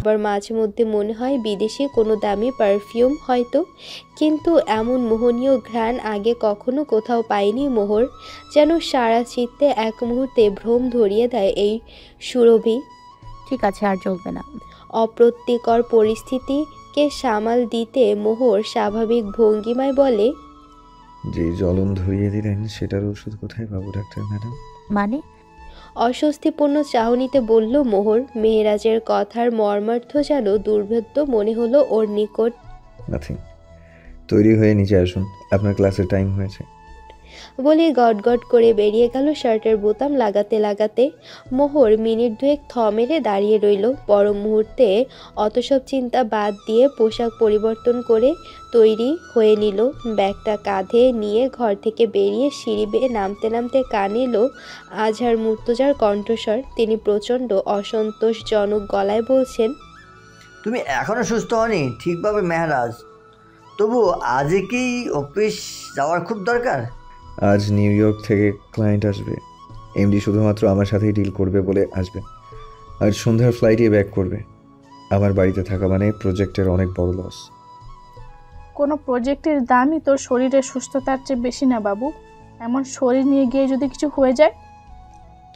আবার মাঝে মধ্যে মনে হয় বিদেশি কোনো দামি পারফিউম হয়তো, কিন্তু এমন মোহনীয় ঘ্রাণ আগে কখনো কোথাও পায়নি মোহর। যেন সারা চিত্তে এক মুহূর্তে ভ্রম ধরিয়ে দেয় এই সুরভি। ঠিক আছে, আর চলবে না। অপ্রীতিকর পরিস্থিতিকে সামাল দিতে মোহর স্বাভাবিক ভঙ্গিমায় বলে, যে জ্বলন ধরিয়ে দিলেন সেটার ওষুধ কোথায় পাবো ডাক্তার ম্যাডাম? মানে? অস্বস্তিপূর্ণ চাহনিতে বলল মোহর। মেহেরাজের কথার মর্মার্থ যেন দুর্ভেদ্য মনে হলো ওর নিকট। নাথিং। তৈরি হয়ে নিচে আসুন, আপনার ক্লাসের টাইম হয়েছে। বলে গটগট করে বেরিয়ে গেল শার্টের বোতাম লাগাতে লাগাতে। মোহর মিনিট দুয়েক থ মেরে দাঁড়িয়ে রইল। পর মুহূর্তে অত সব চিন্তা বাদ দিয়ে পোশাক পরিবর্তন করে তৈরি হয়ে নিল। ব্যাগটা কাঁধে নিয়ে ঘর থেকে বেরিয়ে সিঁড়ি বেয়ে নামতে নামতে কানে এলো আজহার মুর্তজার কণ্ঠস্বর। তিনি প্রচণ্ড অসন্তোষজনক গলায় বলছেন, তুমি এখনো সুস্থ হওনি ঠিকভাবে মেহরাজ? তবু আজই কি অফিস যাওয়ার খুব দরকার? আজ নিউ ইয়র্ক থেকে ক্লায়েন্ট আসবে। এমডি শুধুমাত্র আমার সাথেই ডিল করবে বলে আসবেন। আজ সন্ধ্যার ফ্লাইটে ব্যাক করবে। আমার বাড়িতে থাকা মানে প্রজেক্টের অনেক বড় লস। কোনো প্রজেক্টের দামই তোর শরীরের সুস্থতার চেয়ে বেশি না বাবু। এমন শরীর নিয়ে গিয়ে যদি কিছু হয়ে যায়।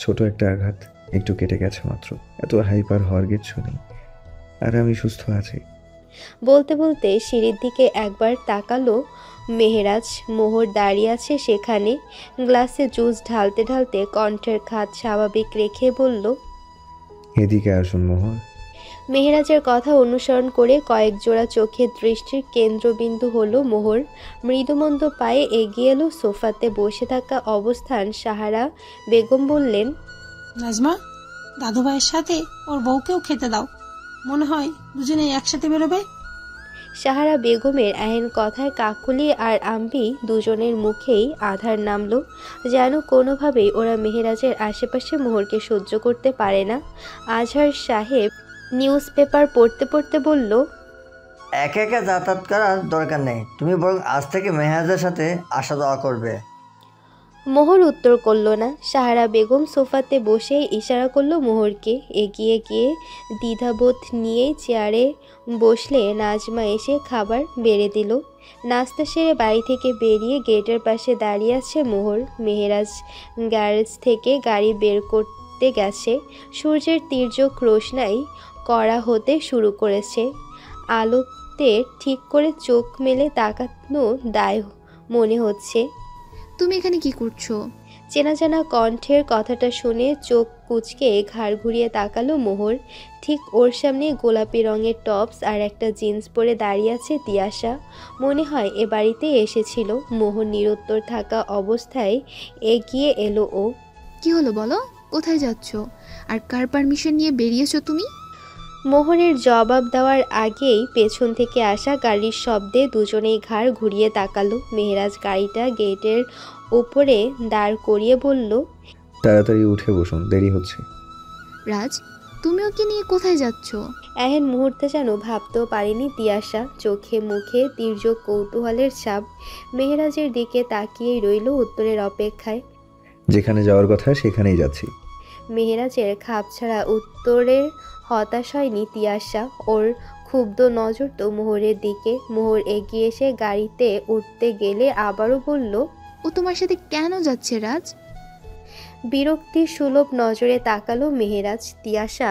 ছোট একটা আঘাত, একটু কেটে গেছে মাত্র। এত হাইপার হওয়ার কিছু নেই, আর আমি সুস্থ আছি। বলতে বলতে সিঁড়ির দিকে একবার তাকালো মেহেরাজ। মোহর দাঁড়িয়ে আছে সেখানে। গ্লাসে জুস ঢালতে ঢালতে কণ্ঠের খাত স্বাভাবিক রেখে বলল, এদিকে আসুন মোহর। মেহেরাজের কথা অনুসরণ করে কয়েক জোড়া চোখের দৃষ্টির কেন্দ্রবিন্দু হলো মোহর। মৃদুমন্দ পায়ে এগিয়ে এলো সোফাতে বসে থাকা অবস্থান সাহারা বেগম বললেন, নাজমা, দাদু ভাইয়ের সাথে ওর বউকেও খেতে দাও। মনে হয় দুজনে একসাথে বেরোবে। সাহারা বেগমের এহেন কথায় কাকুলি আর আম্বি দুজনের মুখেই আধার নামলো। যেন কোনোভাবেই ওরা মেহেরাজের আশেপাশে মোহরকে সহ্য করতে পারে না। আজহার সাহেব নিউজ পেপার পড়তে পড়তে বলল, একা একা যাতায়াত করার দরকার নেই, তুমি বরং আজ থেকে মেহরাজের সাথে আসা যাওয়া করবে। মোহর উত্তর করল না। সাহারা বেগম সোফাতে বসে ইশারা করলো মোহরকে। এগিয়ে গিয়ে দ্বিধাবোধ নিয়েই চেয়ারে বসলে নাজমা এসে খাবার বেড়ে দিল। নাস্তা সেরে বাড়ি থেকে বেরিয়ে গেটের পাশে দাঁড়িয়ে আছে মোহর। মেহেরাজ গ্যারেজ থেকে গাড়ি বের করতে গেছে। সূর্যের তির্যক রোশনাই কড়া হতে শুরু করেছে। আলোতে ঠিক করে চোখ মেলে তাকানো দায় মনে হচ্ছে। তুমি এখানে কি করছো? চেনা চেনা কণ্ঠের কথাটা শুনে চোখ কুঁচকে ঘাড় ঘুরিয়ে তাকালো মোহর। ঠিক ওর সামনে গোলাপি রঙের টপস আর একটা জিন্স পরে দাঁড়িয়ে আছে তিয়াশা। মনে হয় এ বাড়িতে এসেছিল। মোহর নিরুত্তর থাকা অবস্থায় এগিয়ে এলো ও। কি হলো বলো, কোথায় যাচ্ছো? আর কার পারমিশন নিয়ে বেরিয়েছো তুমি? মোহরের জবাব দেওয়ার আগেই পেছন থেকে আসা গাড়ির শব্দে দুজনেই ঘাড় ঘুরিয়ে তাকালো। মেহেরাজ গাড়িটা গেটের উপরে দাঁড় করিয়ে বলল, তাড়াতাড়ি উঠে বসুন, দেরি হচ্ছে। রাজ, তুমি ওকে নিয়ে কোথায় যাচ্ছো? এহেন মুহূর্তে যেন ভাবতেও পারেনি তিয়াশা। চোখে মুখে তির্যক কৌতূহলের ছাপ। মেহেরাজের দিকে তাকিয়েই রইল উত্তরের অপেক্ষায়। যেখানে যাওয়ার কথা সেখানেই যাচ্ছি। মেহেরাজের খাপছাড়া উত্তরের হতাশ হয়নি তিয়াশা। ওর ক্ষুব্ধ নজর তো মোহরের দিকে। মোহর এগিয়ে এসে গাড়িতে উঠতে গেলে আবারও বলল, ও তোমার সাথে কেন যাচ্ছে রাজ? বিরক্তি সুলভ নজরে তাকালো মেহেরাজ। তিয়াশা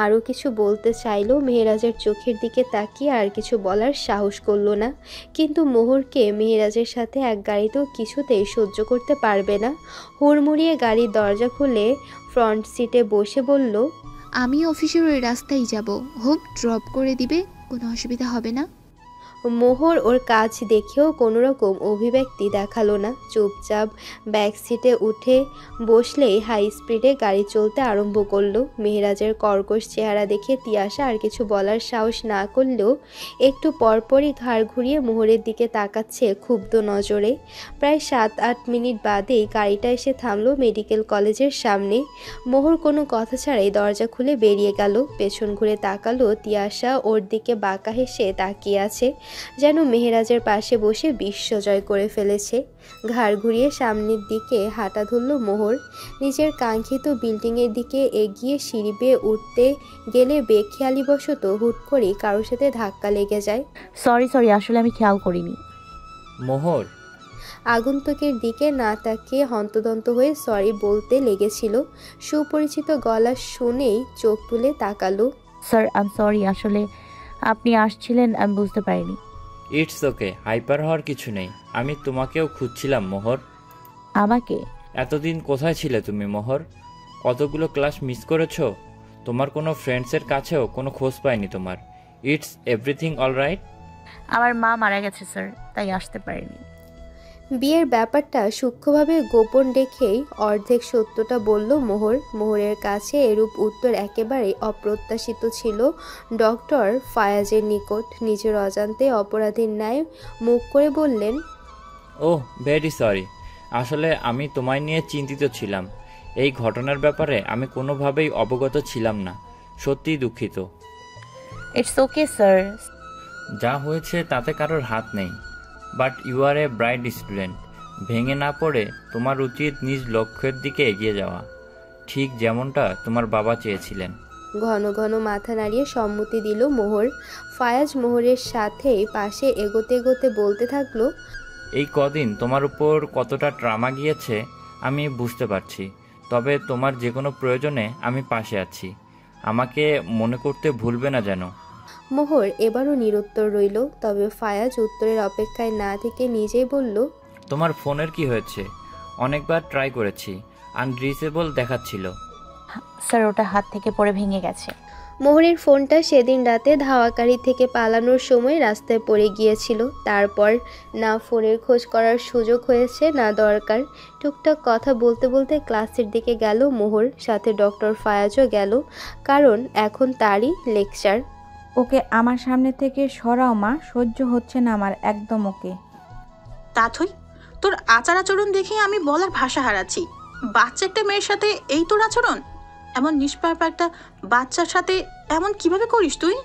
আরও কিছু বলতে চাইলো। মেহেরাজের চোখের দিকে তাকিয়ে আর কিছু বলার সাহস করলো না। কিন্তু মোহরকে মেহেরাজের সাথে এক গাড়িতেও কিছুতেই সহ্য করতে পারবে না। হুড়মুড়িয়ে গাড়ির দরজা খুলে ফ্রন্ট সিটে বসে বলল, আমি অফিসের ওই রাস্তায় যাব, হোপ ড্রপ করে দিবে, কোনো অসুবিধা হবে না। মোহর ওর কাজ দেখেও কোনো রকম অভিব্যক্তি দেখালো না। চুপচাপ ব্যাক সিটে উঠে বসলেই হাই স্পিডে গাড়ি চলতে আরম্ভ করলো। মেহেরাজের কর্কশ চেহারা দেখে তিয়াশা আর কিছু বলার সাহস না করলেও একটু পরপরই ঘাড় ঘুরিয়ে মোহরের দিকে তাকাচ্ছে ক্ষুব্ধ নজরে। প্রায় 7-8 মিনিট বাদেই গাড়িটা এসে থামলো মেডিকেল কলেজের সামনে। মোহর কোনো কথা ছাড়াই দরজা খুলে বেরিয়ে গেল। পেছন ঘুরে তাকালো তিয়াশা ওর দিকে বাঁকা হেসে তাকিয়ে আছে। যেন মেহেরাজের পাশে বসে বিশ্ব জয় করে ফেলেছে। ঘাড় ঘুরিয়ে সামনের দিকে হাঁটা ধরল মোহর। নিজের কাঙ্ক্ষিত বিল্ডিংয়ের দিকে এগিয়ে সিঁড়ি বেয়ে উঠতে গেলে বেখেয়ালিবশত হুট করে কারোর সাথে ধাক্কা লেগে যায়। সরি আসলে আমি খেয়াল করিনি। মোহর, আগন্তুকের দিকে না তাকিয়ে হন্তদন্ত হয়ে সরি বলতে লেগেছিল। সুপরিচিত গলা শুনেই চোখ তুলে তাকালো। স্যার আই এম সরি, আসলে আপনি আসছিলেন আমি বুঝতে পারিনি। ইটস ওকে, হাইপার হওয়ার কিছু নেই। আমি তোমাকেও খুঁজছিলাম মোহর। আমাকে? এতদিন কোথায় ছিলে তুমি মোহর? কতগুলো ক্লাস মিস করেছো? তোমার কোনো ফ্রেন্ডসের কাছেও কোনো খোঁজ পাইনি তোমার। It's everything alright? আমার মা মারা গেছে স্যার, তাই আসতে পারিনি। বিয়ের ব্যাপারটা সূক্ষ্মভাবে গোপন রেখেই অর্ধেক সত্যটা বলল মোহর। মোহরের কাছে এরূপ উত্তর একেবারে অপ্রত্যাশিত ছিল। ডক্টর ফায়াজের নিকট নিজের অজান্তে অপরাধীর ন্যায় মুখ করে বললেন, ওহ ভেরি সরি, আসলে আমি তোমায় নিয়ে চিন্তিত ছিলাম। এই ঘটনার ব্যাপারে আমি কোনোভাবেই অবগত ছিলাম না। সত্যিই দুঃখিত। It's okay sir. যা হয়েছে তাতে কারোর হাত নেই, but you are a bright student. ভেঙে না পড়ে তোমার উচিত নিজ লক্ষ্যের দিকে এগিয়ে যাওয়া, ঠিক যেমনটা তোমার বাবা চেয়েছিলেন। ঘন ঘন মাথা নাড়িয়ে সম্মতি দিল মোহর। ফায়াজ মোহরের সাথে পাশে এগোতে এগোতে বলতে থাকলো, এই কদিন তোমার উপর কতটা ট্রামা গিয়েছে আমি বুঝতে পারছি, তবে তোমার যে কোনো প্রয়োজনে আমি পাশে আছি। আমাকে মনে করতে ভুলবে না যেন। মোহর এবারও নিরুত্তর রইল। তবে ফায়াজ উত্তরের অপেক্ষায় না থেকে নিজেই বলল, তোমার ফোনের কি হয়েছে? অনেকবার ট্রাই করেছি, আনরিচেবল দেখাচ্ছিল। স্যার ওটা হাত থেকে পড়ে ভেঙে গেছে। মোহরের ফোনটা সেদিন রাতে ধাওয়াকারী থেকে পালানোর সময় রাস্তায় পড়ে গিয়েছিল। তারপর না ফোনের খোঁজ করার সুযোগ হয়েছে না দরকার। টুকটাক কথা বলতে বলতে ক্লাসের দিকে গেল মোহর। সাথে ডক্টর ফায়াজও গেল, কারণ এখন তারই লেকচার। ওকে আমার সামনে থেকে সরাও মা, সহ্য হচ্ছে না আমার একদম। ওকে তাথই, তোর আচার আচরণ দেখে আমি বলার ভাষা হারাচ্ছি। বাচ্চা একটা মেয়ের সাথে এই তোর আচরণ? এমন নিষ্পাপ একটা বাচ্চার সাথে এমন কিভাবে করিস তুই?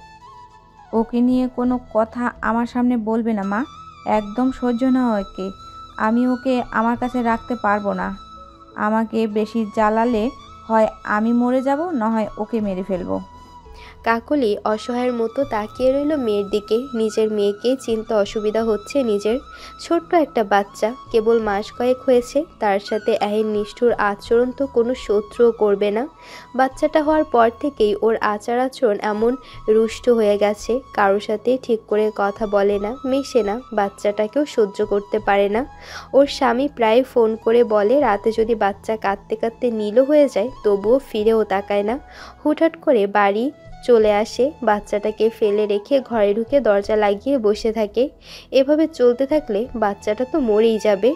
ওকে নিয়ে কোনো কথা আমার সামনে বলবে না মা, একদম সহ্য না ওকে। আমি ওকে আমার কাছে রাখতে পারবো না। আমাকে বেশি জ্বালালে হয় আমি মরে যাব, না হয় ওকে মেরে ফেলবো। কাকলি অসহায়ের মতো তাকিয়ে রইল মেয়ের দিকে। নিজের মেয়েকেই চিনতে অসুবিধা হচ্ছে নিজের। ছোট্ট একটা বাচ্চা, কেবল মাস কয়েক হয়েছে। তার সাথে এহেন নিষ্ঠুর আচরণ তো কোনো শত্রুও করবে না। বাচ্চাটা হওয়ার পর থেকেই ওর আচার আচরণ এমন রুষ্ট হয়ে গেছে। কারোর সাথে ঠিক করে কথা বলে না, মেশে না, বাচ্চাটাকেও সহ্য করতে পারে না। ওর স্বামী প্রায় ফোন করে বলে রাতে যদি বাচ্চা কাঁদতে কাঁদতে নীল হয়ে যায় তবুও ফিরেও তাকায় না। হুটহাট করে বাড়ি চলে আসে, বাচ্চাটাকে ফেলে রেখে ঘরে ঢুকে দরজা লাগিয়ে বসে থাকে। এভাবে চলতে থাকলে বাচ্চাটা তো মরেই যাবে।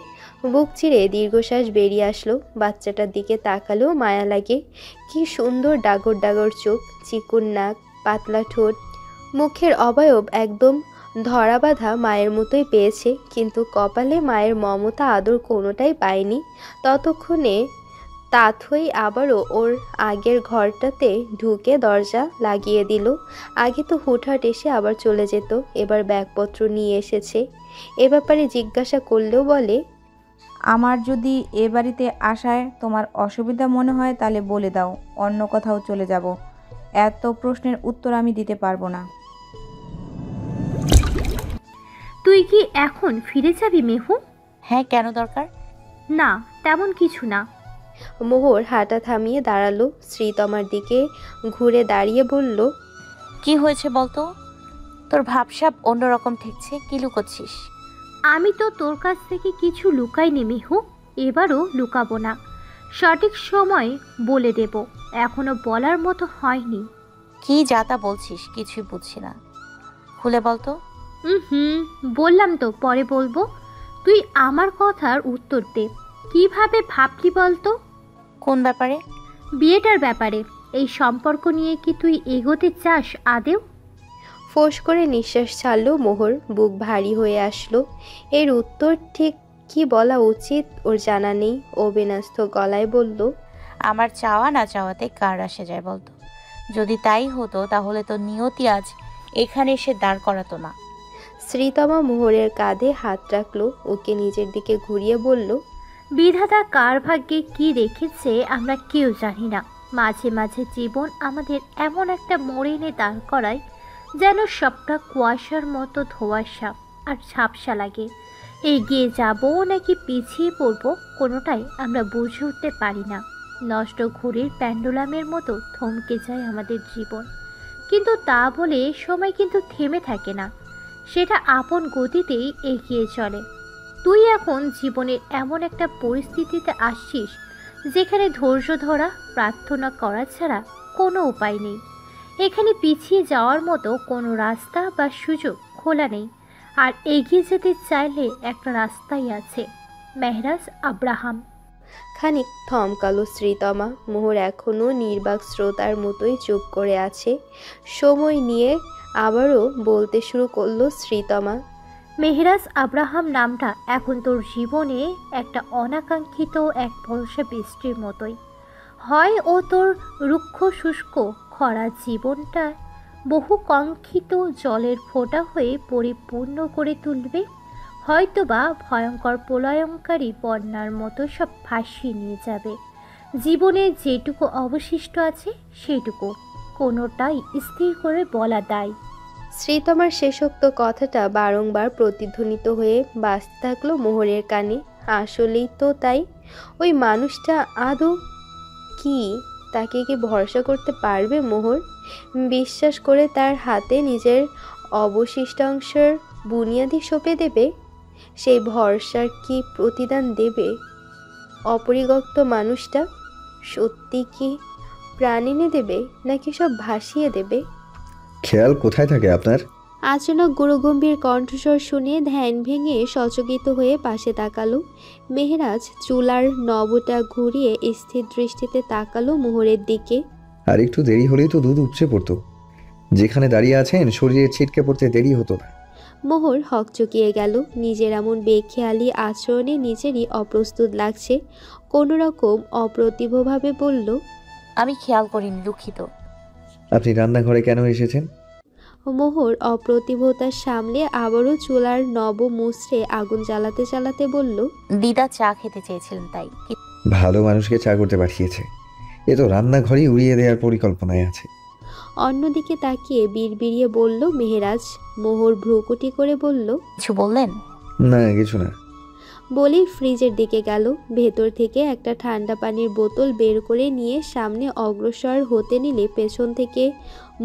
বুক চিরে দীর্ঘশ্বাস বেরিয়ে আসলো। বাচ্চাটার দিকে তাকালেও মায়া লাগে। কি সুন্দর ডাগর ডাগর চোখ, চিকন নাক, পাতলা ঠোঁট, মুখের অবয়ব একদম ধরা বাঁধা মায়ের মতোই পেয়েছে, কিন্তু কপালে মায়ের মমতা আদর কোনোটাই পায়নি। ততক্ষণে তাথই আবারও ওর আগের ঘরটাতে ঢুকে দরজা লাগিয়ে দিল। আগে তো হুটহাট এসে আবার চলে যেত, এবার ব্যাগপত্র নিয়ে এসেছে। এ ব্যাপারে জিজ্ঞাসা করলেও বলে, আমার যদি এ বাড়িতে আসায় তোমার অসুবিধা মনে হয় তাহলে বলে দাও, অন্য কোথাও চলে যাব। এত প্রশ্নের উত্তর আমি দিতে পারবো না। তুই কি এখন ফিরে যাবি মেহু? হ্যাঁ, কেন দরকার? না, তেমন কিছু না। মোহর হাঁটা থামিয়ে দাঁড়ালো। শ্রীতমার দিকে ঘুরে দাঁড়িয়ে বলল, কি হয়েছে বলতো? তোর ভাবসাব অন্যরকম ঠেকছে, কি লুকোচ্ছিস? আমি তো তোর কাছ থেকে কিছু লুকাইনি মেহু, এবারও লুকাবো না। সঠিক সময় বলে দেব, এখনো বলার মতো হয়নি। কি যাতা বলছিস কিছুই বুঝছি না, খুলে বলতো। বললাম তো পরে বলবো। তুই আমার কথার উত্তর দে, কিভাবে ভাবলি বলতো? কোন ব্যাপারে? বিয়েটার ব্যাপারে। এই সম্পর্ক নিয়ে কি তুই এগোতে চাস আদেও? ফোঁস করে নিঃশ্বাস ছাড়ল মোহর। বুক ভারী হয়ে আসলো। এর উত্তর ঠিক কি বলা উচিত ওর জানা নেই। ও বিন্যস্ত গলায় বলল, আমার চাওয়া না চাওয়াতে কার আসে যায় বলতো? যদি তাই হতো তাহলে তো নিয়তি আজ এখানে এসে দাঁড় করাতো না। শ্রীতমা মোহরের কাঁধে হাত রাখলো, ওকে নিজের দিকে ঘুরিয়ে বলল, বিধাতা কার ভাগ্যে কি রেখেছে আমরা কেউ জানি না। মাঝে মাঝে জীবন আমাদের এমন একটা মোড়ে এনে দাঁড় করায় যেন সবটা কুয়াশার মতো ধোঁয়াশা আর ঝাপসা লাগে। এগিয়ে যাব নাকি পিছিয়ে পড়ব কোনোটাই আমরা বুঝে উঠতে পারি না। নষ্ট ঘড়ির প্যান্ডুলামের মতো থমকে যায় আমাদের জীবন, কিন্তু তা বলে সময় কিন্তু থেমে থাকে না, সেটা আপন গতিতেই এগিয়ে চলে। তুই এখন জীবনের এমন একটা পরিস্থিতিতে আসছিস যেখানে ধৈর্য ধরা, প্রার্থনা করা ছাড়া কোনো উপায় নেই। এখানে পিছিয়ে যাওয়ার মতো কোনো রাস্তা বা সুযোগ খোলা নেই, আর এগিয়ে যেতে চাইলে একটা রাস্তাই আছে, মেহরাজ আব্রাহাম। খানিক থমকালো শ্রীতমা। মোহর এখনও নির্বাক শ্রোতার মতোই চুপ করে আছে। সময় নিয়ে আবারও বলতে শুরু করলো শ্রীতমা, মেহরাজ আব্রাহাম নামটা এখন তোর জীবনে একটা অনাকাঙ্ক্ষিত এক বর্ষা বৃষ্টির মতোই। হয় ও তোর রুক্ষ শুষ্ক খরা জীবনটা বহু কাঙ্ক্ষিত জলের ফোঁটা হয়ে পরিপূর্ণ করে তুলবে, হয়তোবা ভয়ঙ্কর প্রলয়ঙ্কারী বন্যার মতো সব ভাসিয়ে নিয়ে যাবে। জীবনের যেটুকু অবশিষ্ট আছে সেটুকু কোনোটাই স্থির করে বলা দায়। শ্রীতমার শেষোক্ত কথাটা বারংবার প্রতিধ্বনিত হয়ে বাজতে থাকলো মোহরের কানে। আসলেই তো তাই। ওই মানুষটা আদৌ কি? তাকে কি ভরসা করতে পারবে মোহর? বিশ্বাস করে তার হাতে নিজের অবশিষ্টাংশের বুনিয়াদি সঁপে দেবে? সেই ভরসার কি প্রতিদান দেবে অপরিত্যক্ত মানুষটা? সত্যি কি প্রাণ এনে দেবে নাকি সব ভাসিয়ে দেবে? খেয়াল কোথায় থাকে আপনার? আচানক গুরুগম্ভীর কণ্ঠস্বর শুনে ধ্যান ভেঙে সচকিত হয়ে পাশে তাকালো। মেহরাজ চুলার নবটা ঘুরিয়ে স্থির দৃষ্টিতে তাকালো মোহরের দিকে। আর একটু দেরি হলেই তো দুধ উপচে পড়তো। যেখানে দাঁড়িয়ে আছেন শরীরে ছিটকে পড়তে দেরি হতো না। মোহর হকচকিয়ে গেল। নিজের এমন বেখেয়ালি আচরণে নিজেরই অপ্রস্তুত লাগছে। কোনো রকম অপ্রতিভভাবে বলল, আমি খেয়াল করিনি, দুঃখিত। আপনি রান্নাঘরে কেন এসেছেন? মোহর অপ্রতিভতার সামলে আবারও চুলার নব মুচড়ে আগুন জ্বালাতে জ্বালাতে বলল, দিদা চা খেতে চেয়েছিলেন তাই। ভালো মানুষকে চা করতে পাঠিয়েছে, এ তো রান্নাঘরেই উড়িয়ে দেওয়ার পরিকল্পনায় আছে। অন্যদিকে তাকিয়ে বিড়বিড়িয়ে বলল মেহরাজ। মোহর ভ্রুকুটি করে বলল, কিছু বললেন? না কিছু না। বলেই ফ্রিজের দিকে গেল। ভেতর থেকে একটা ঠান্ডা পানির বোতল বের করে নিয়ে সামনে অগ্রসর হতে নিলে পেছন থেকে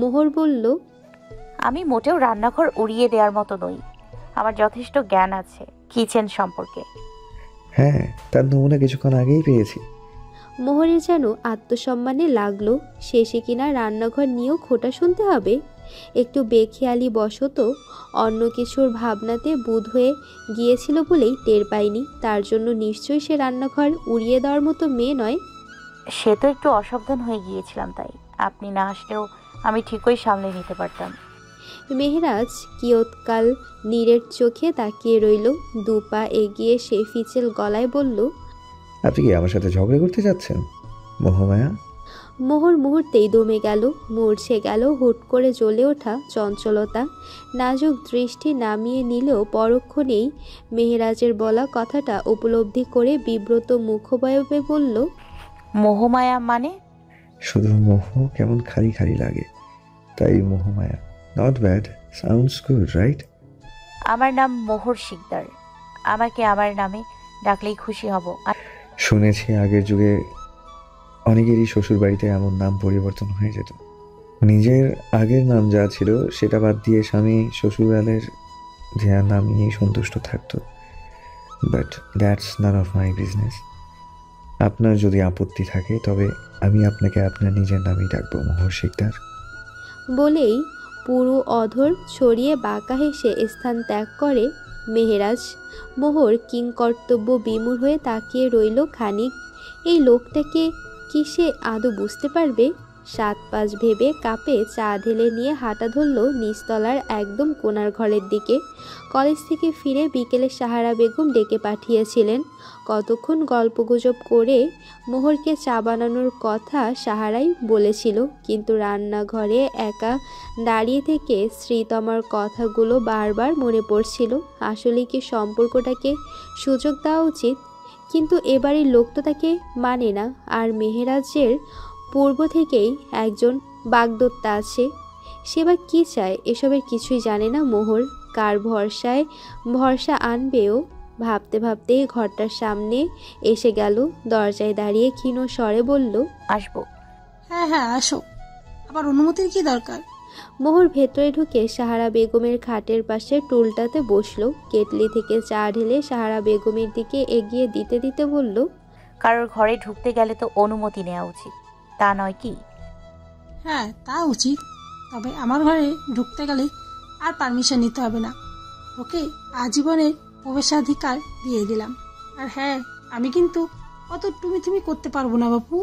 মোহর বলল, আমি মোটেও রান্নাঘর উড়িয়ে দেওয়ার মতো নই। আমার যথেষ্ট জ্ঞান আছে কিচেন সম্পর্কে। হ্যাঁ, তার নমুনা কিছুক্ষণ আগেই পেয়েছি। মোহরের যেন আত্মসম্মানে লাগলো। শেষে কিনা রান্নাঘর নিয়েও খোটা শুনতে হবে। একটু বেখেয়ালি বশত অন্য কিছুর ভাবনাতে বুঁদ হয়ে গিয়েছিল বলেই টের পাইনি। তার জন্য নিশ্চয়ই সে রান্নাঘর উড়িয়ে দেওয়ার মতো মেয়ে নয়। সে তো একটু অসাবধান হয়ে গিয়েছিলাম, তাই আপনি না আসলেও আমি ঠিকই সামলে নিতে পারতাম। মেহরাজ কিয়ৎকাল নীরের চোখে তাকিয়ে রইল। দুপা এগিয়ে সে ফিচেল গলায় বলল, আপনি কি আমার সাথে ঝগড়া করতে যাচ্ছেন মোহমায়া? মোহর মুহূর্তেই দমে গেল। মরছে গেল হুট করে জ্বলে ওঠা চঞ্চলতা। নাজুক দৃষ্টি নামিয়ে নিলেও পরক্ষণেই মেহরাজের বলা কথাটা উপলব্ধি করে বিব্রত মুখবয়বে বলল, মোহমায়া মানে? শুধু মোহ কেমন খালি খালি লাগে, তাই মোহমায়া। Not bad, sounds good, right? আমার নাম মোহর শিকদার। আমাকে আমার নামে ডাকলেই খুশি হব। শুনেছি আগের যুগে অনেকেরই শ্বশুর বাড়িতে এমন নাম পরিবর্তন হয়ে যেত। নিজের আগের নাম যা ছিল সেটা বাদ দিয়ে স্বামী শ্বশুরালের দেয়া নাম নিয়েই সন্তুষ্ট থাকতো। But that's none of my business. আপনার যদি আপত্তি থাকে তবে আমি আপনাকে আপনার নিজের নামেই ডাকবো, মোহর শিকদার। বলেই পুরো অধর ছড়িয়ে বাঁকা হেসে স্থান ত্যাগ করে মেহরাজ। মোহর কিংকর্তব্য বিমূঢ় হয়ে তাকিয়ে রইল খানিক। এই লোকটাকে কি সে আদৌ বুঝতে পারবে? 7-5 ভেবে কাপে চা ঢেলে নিয়ে হাঁটা ধরল নিচতলার একদম কোণার ঘরের দিকে। কলেজ থেকে ফিরে বিকেলে সাহারা বেগম ডেকে পাঠিয়েছিলেন। কতক্ষণ গল্পগুজব করে মোহরকে চা বানানোর কথা সাহারাই বলেছিল, কিন্তু রান্নাঘরে একা দাঁড়িয়ে থেকে শ্রীতমার কথাগুলো বারবার মনে পড়ছিল। আসলে কি সম্পর্কটাকে সুযোগ দেওয়া উচিত? কিন্তু এবারের লোক তো তাকে মানে না, আর মেহেরাজের পূর্ব থেকেই একজন বাগদত্তা আছে। সে বা কী চায় এসবের কিছুই জানে না মোহর। কার ভরসায় ভরসা আনবেও ভাবতে ভাবতে ঘরটার সামনে এসে গেল। দরজায় দাঁড়িয়ে ক্ষীণ স্বরে বলল, আসবো। হ্যাঁ হ্যাঁ আসো, আবার অনুমতির কি দরকার? মোহর ভেতরে ঢুকে সাহারা বেগমের খাটের পাশে টুলটাতে বসলো। কেটলি থেকে চা ঢেলে সাহারা বেগমের দিকে এগিয়ে দিতে দিতে বলল, কারোর ঘরে ঢুকতে গেলে তো অনুমতি নেওয়া উচিত, তা নয় কি? হ্যাঁ তা উচিত, তবে আমার ঘরে ঢুকতে গেলে আর পারমিশন নিতে হবে না। ওকে আজীবনের প্রবেশাধিকার দিয়ে দিলাম। আর হ্যাঁ, আমি কিন্তু অত তুমি করতে পারবো না বাপু।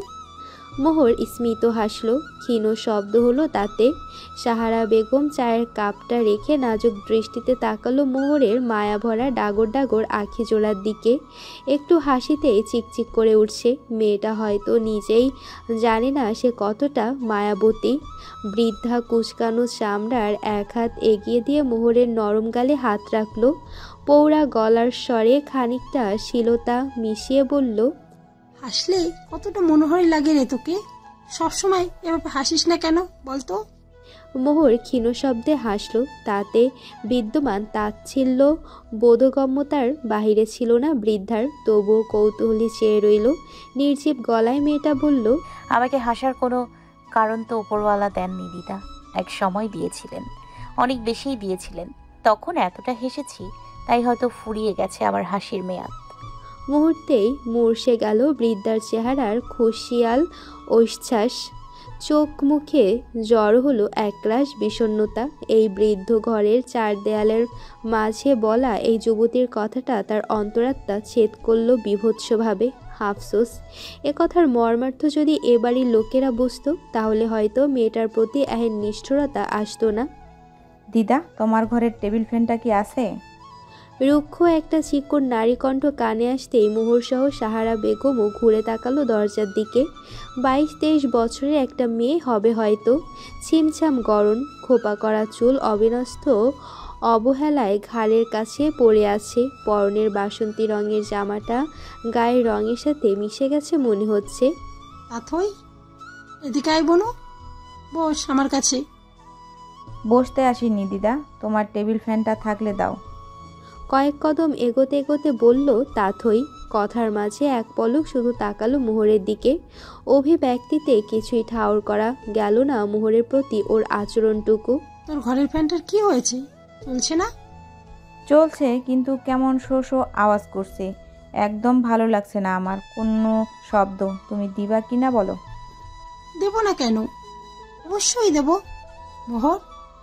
মোহর স্মিত হাসল। ক্ষীণ শব্দ হলো তাতে। সাহারা বেগম চায়ের কাপটা রেখে নাজুক দৃষ্টিতে তাকালো মোহরের মায়াভরা ডাগর ডাগর আঁখি জোড়ার দিকে। একটু হাসিতেই চিকচিক করে উঠছে। মেয়েটা হয়তো নিজেই জানে না সে কতটা মায়াবতী। বৃদ্ধা কুচকানো চামড়ার এক হাত এগিয়ে দিয়ে মোহরের নরম গালে হাত রাখল। পৌরা গলার স্বরে খানিকটা শীলতা মিশিয়ে বলল, হাসলে কতটা মনোহর লাগে রে তোকে। সবসময় এভাবে হাসিস না কেন বলতো? মোহর ক্ষীণ শব্দে হাসল। তাতে বিদ্যমান তাচ্ছিল্য বোধগম্যতার বাহিরে ছিল না বৃদ্ধার। তবুও কৌতূহলী চেয়ে রইল। নির্জীব গলায় মেয়েটা বলল, আমাকে হাসার কোনো কারণ তো উপরওয়ালা দেননি দিদা। এক সময় দিয়েছিলেন, অনেক বেশিই দিয়েছিলেন। তখন এতটা হেসেছি, তাই হয়তো ফুরিয়ে গেছে আমার হাসির মেয়াদ। মুহূর্তেই মূর্ছে গেল বৃদ্ধার চেহারার খুশিয়াল ঐচ্ছ্বাস। চোখ মুখে জড়ো হলো একরাশ বিষণ্ণতা। এই বৃদ্ধ ঘরের চার দেয়ালের মাঝে বলা এই যুবতীর কথাটা তার অন্তরাত্মা ছেদ করল বিভৎসভাবে। আফসোস, এ কথার মর্মার্থ যদি এ বাড়ির লোকেরা বুঝতো, তাহলে হয়তো মেয়েটার প্রতি এহেন নিষ্ঠুরতা আসতো না। দিদা, তোমার ঘরের টেবিল ফ্যানটা কি আছে? রুক্ষ একটা চিকন নারী কণ্ঠ কানে আসতেই মোহরসহ সাহারা বেগমও ঘুরে তাকালো দরজার দিকে। 22-23 বছরের একটা মেয়ে হবে হয়তো। ছিমছাম গরম, খোপা করা চুল অবিন্যস্ত অবহেলায় ঘাড়ের কাছে পড়ে আছে। পরনের বাসন্তী রঙের জামাটা গায়ের রঙের সাথে মিশে গেছে মনে হচ্ছে। আথই, এদিকে আয় বোনো, বস আমার কাছে। বসতে আসিনি দিদা, তোমার টেবিল ফ্যানটা থাকলে দাও। কয়েক কদম এগোতে এগোতে বলল তাথই। কথার মাঝে এক পলক শুধু তাকালো মোহরের দিকে। অভিব্যক্তিতে কিছুই ঠাউর করা গেল না মোহরের প্রতি ওর আচরণটুকু। তোর ঘরের ফ্যানটার কি হয়েছে? চলছে না? চলছে, কিন্তু কেমন শো শো আওয়াজ করছে। একদম ভালো লাগছে না আমার কোনো শব্দ। তুমি দিবা কিনা বলো? দেব না কেন? অবশ্যই দেব। মোহর,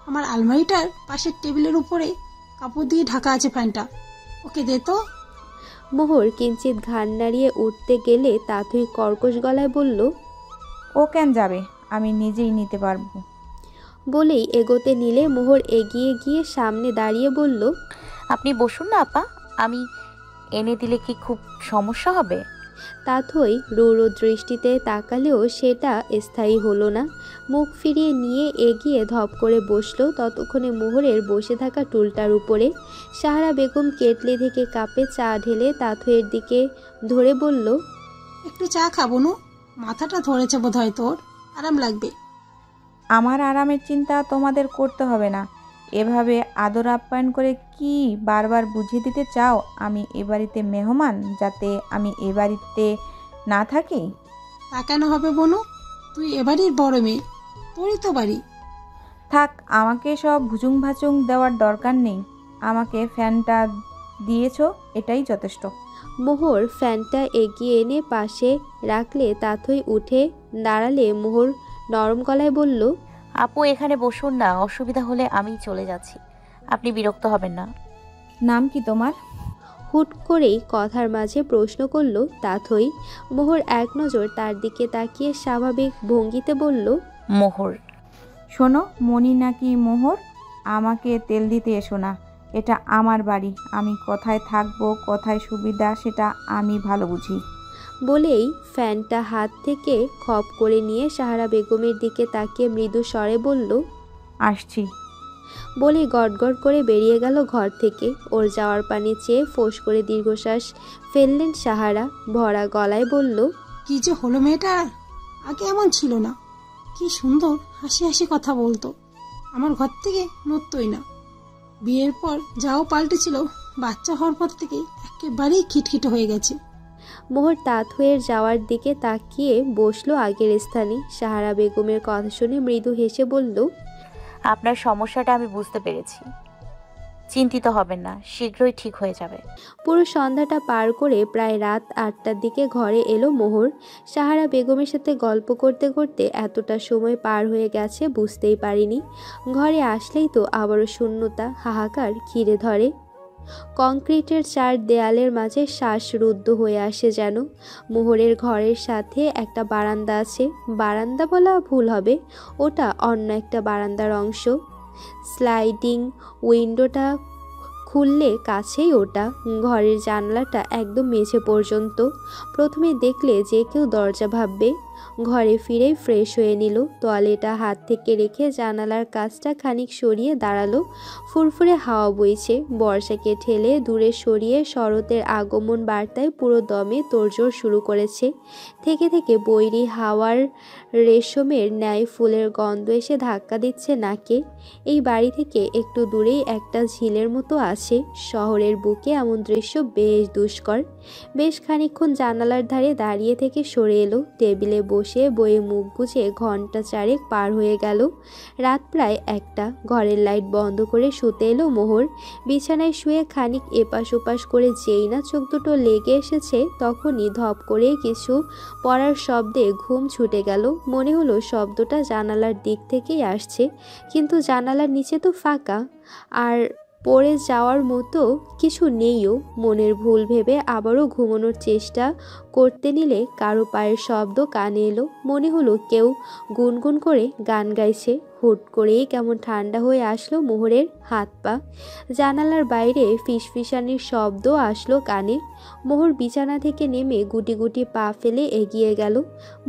আমার আলমারিটার পাশের টেবিলের উপরে কাপড় দিয়ে ঢাকা আছে ফ্যানটা, ওকে দে তো। মোহর কিঞ্চিত ঘাড় নাড়িয়ে উঠতে গেলে তাথই কর্কশ গলায় বলল, ও কেন যাবে, আমি নিজেই নিতে পারবো। বলেই এগোতে নিলে মোহর এগিয়ে গিয়ে সামনে দাঁড়িয়ে বলল, আপনি বসুন না আপা, আমি এনে দিলে কি খুব সমস্যা হবে? তাথই রূঢ় দৃষ্টিতে তাকালেও সেটা স্থায়ী হলো না। মুখ ফিরিয়ে নিয়ে এগিয়ে ধপ করে বসলো। ততক্ষণে মোহরের বসে থাকা টুলটার উপরে সাহারা বেগম কেটলি থেকে কাপে চা ঢেলে তাথইয়ের দিকে ধরে বলল, একটু চা খাবো না? মাথাটা ধরেছে বোধ হয়, তোর আরাম লাগবে। আমার আরামের চিন্তা তোমাদের করতে হবে না। এভাবে আদর আপ্যায়ন করে কি বারবার বুঝিয়ে দিতে চাও আমি এ বাড়িতে মেহমান, যাতে আমি এ বাড়িতে না থাকি? তা কেন হবে বনু? তুই এবাড়ির বড় মেয়ে, তোরই তো বাড়ি। থাক, আমাকে সব ভুজুং ভাজুং দেওয়ার দরকার নেই। আমাকে ফ্যানটা দিয়েছো, এটাই যথেষ্ট। মোহর ফ্যানটা এগিয়ে এনে পাশে রাখলে তাথই উঠে দাঁড়ালে মোহর নরম গলায় বলল, আপু এখানে বসুন না, অসুবিধা হলে আমি চলে যাচ্ছি, আপনি বিরক্ত হবেন না। নাম কি তোমার? হুট করেই কথার মাঝে প্রশ্ন করল তাথই। মোহর এক নজর তার দিকে তাকিয়ে স্বাভাবিক ভঙ্গিতে বলল, মোহর। শোনো, মনি নাকি মোহর? আমাকে তেল দিতে এসো না। এটা আমার বাড়ি। আমি কোথায় থাকবো, কোথায় সুবিধা, সেটা আমি ভালো বুঝি। বলেই ফ্যানটা হাত থেকে খপ করে নিয়ে সাহারা বেগমের দিকে তাকিয়ে মৃদু স্বরে বলল, আসছি। বলেই গটগট করে বেরিয়ে গেল ঘর থেকে। ওর যাওয়ার পানি চেয়ে ফোঁস করে দীর্ঘশ্বাস ফেললেন সাহারা। ভরা গলায় বলল, কি যে হলো মেয়েটার, আগে এমন ছিল না। কি সুন্দর হাসি হাসি কথা বলতো, আমার ঘর থেকে নড়তই না। বিয়ের পর যাও পাল্টেছিল, বাচ্চা হওয়ার পর থেকে একেবারেই খিটখিটে হয়ে গেছে। মোহর তাঁতহয়ের যাওয়ার দিকে তাকিয়ে বসলো আগের স্থানে। সাহারা বেগমের কথা শুনে মৃদু হেসে বলল, আপনার সমস্যাটা আমি বুঝতে পেরেছি, চিন্তিত হবেন না, শীঘ্রই ঠিক হয়ে যাবে। পুরো সন্ধ্যাটা পার করে প্রায় রাত 8টার দিকে ঘরে এলো মোহর। সাহারা বেগমের সাথে গল্প করতে করতে এতটা সময় পার হয়ে গেছে বুঝতেই পারিনি। ঘরে আসলেই তো আবারও শূন্যতা, হাহাকার ঘিরে ধরে। কংক্রিটের চার দেয়ালের মাঝে শ্বাসরুদ্ধ হয়ে আসে যেন। মোহরের ঘরের সাথে একটা বারান্দা আছে, বারান্দা বলা ভুল হবে, ওটা অন্য একটা বারান্দার অংশ। স্লাইডিং উইন্ডোটা খুললে কাছেই ওটা। ঘরের জানলাটা একদম মেঝে পর্যন্ত। প্রথমে দেখলে যে কেউ দরজা ভাববে। ঘরে ফিরে ফ্রেশ হয়ে নিল, তোয়ালেটা হাত থেকে রেখে জানালার কাছটা খানিক সরিয়ে দাঁড়ালো। ফুরফুরে হাওয়া বইছে, বর্ষাকে ঠেলে দূরে সরিয়ে শরতের আগমন বার্তায় পুরো দমে তোড়জোড় শুরু করেছে। থেকে থেকে বৈরী হাওয়ার রেশমের ন্যায় ফুলের গন্ধ এসে ধাক্কা দিচ্ছে নাকে। এই বাড়ি থেকে একটু দূরেই একটা ঝিলের মতো আছে। শহরের বুকে এমন দৃশ্য বেশ দুষ্কর। বেশ খানিকক্ষণ জানালার ধারে দাঁড়িয়ে থেকে সরে এলো। টেবিলে বসে বইয়ে মুখ গুজে ঘন্টা চারেক পার হয়ে গেল। রাত প্রায় 1টা। ঘরের লাইট বন্ধ করে শুতে এলো মোহর। বিছানায় শুয়ে খানিক এপাশ ওপাশ করে যেই না চোখ দুটো লেগে এসেছে, তখনই ধপ করে কিছু পড়ার শব্দে ঘুম ছুটে গেল। মনে হলো শব্দটা জানালার দিক থেকেই আসছে, কিন্তু জানালার নিচে তো ফাঁকা, আর পড়ে যাওয়ার মতো কিছু নেইও। মনের ভুল ভেবে আবারও ঘুমানোর চেষ্টা করতে নিলে কারো পায়ের শব্দ কানে এলো। মনে হলো কেউ গুনগুন করে গান গাইছে। হুট করেই কেমন ঠান্ডা হয়ে আসলো মোহরের হাত পা। জানালার বাইরে ফিসফিসানির শব্দ আসলো কানে। মোহর বিছানা থেকে নেমে গুটি গুটি পা ফেলে এগিয়ে গেল।